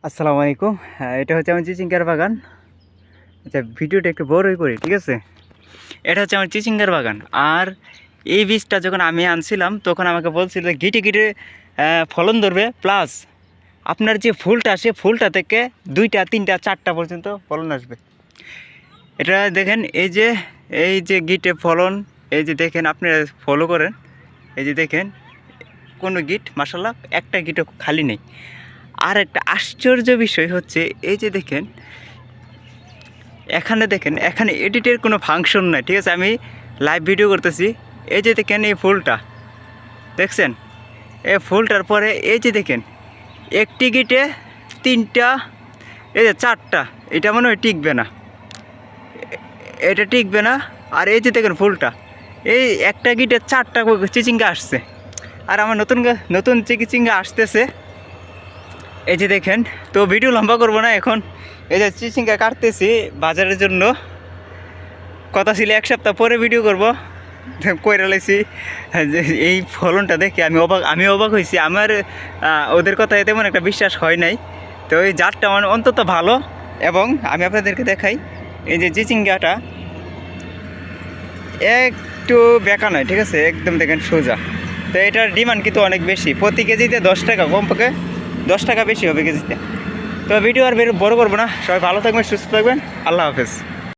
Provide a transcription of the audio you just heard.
আসসালামু আলাইকুম। এটা হচ্ছে আমার চিচিঙ্গার বাগান। আচ্ছা, ভিডিওটা একটু বড়ই করি, ঠিক আছে? এটা হচ্ছে আমার চিচিঙ্গার বাগান। আর এই বীজটা যখন আমি আনছিলাম তখন আমাকে বলছিল গিটে গিটে ফলন ধরবে, প্লাস আপনার যে ফুলটা সে ফুলটা থেকে 2টা 3টা 4টা পর্যন্ত ফলন আসবে। এটা দেখেন, এই যে গিটে ফলন, এই যে দেখেন, আপনারা ফলো করেন, এই যে দেখেন কোনো গিট মাশাআল্লাহ একটা গিটও খালি নেই। আর একটা আশ্চর্য বিষয় হচ্ছে, এই যে দেখেন, এখানে এডিটের কোনো ফাংশন নাই, ঠিক আছে? আমি লাইভ ভিডিও করতেছি। এই যে দেখেন এই ফুলটা দেখছেন, এই ফুলটার পরে এই যে দেখেন একটি গিটে 3টা, এই যে 4টা, এটা মনে হয় টিকবে না, এটা টিকবে না। আর এই যে দেখেন ফুলটা, এই একটা গিটে 4টা চিচিঙ্গা আসছে। আর আমার নতুন চিচিঙ্গা আসতেছে, এই যে দেখেন। তো ভিডিও লম্বা করবো না এখন। এই যে চিচিঙ্গা কাটতেছি বাজারের জন্য, কথা ছিল 1 সপ্তাহ পরে ভিডিও করব, কইরা লাইছি। যে এই ফলনটা দেখে আমি অবাক হয়েছি। আমার ওদের কথায় তেমন একটা বিশ্বাস হয় নাই। তো এই জাতটা অন্তত ভালো। এবং আমি আপনাদেরকে দেখাই, এই যে চিচিঙ্গাটা একটু বেঁকা নয়, ঠিক আছে? একদম দেখেন সোজা। তো এটার ডিমান্ড কিন্তু অনেক বেশি, প্রতি কেজিতে 10 টাকা, কমপক্ষে 10 টাকা বেশি হবে কেজিতে। তো ভিডিও আর বড় করবো না, সবাই ভালো থাকবেন, সুস্থ থাকবেন, আল্লাহ হাফেজ।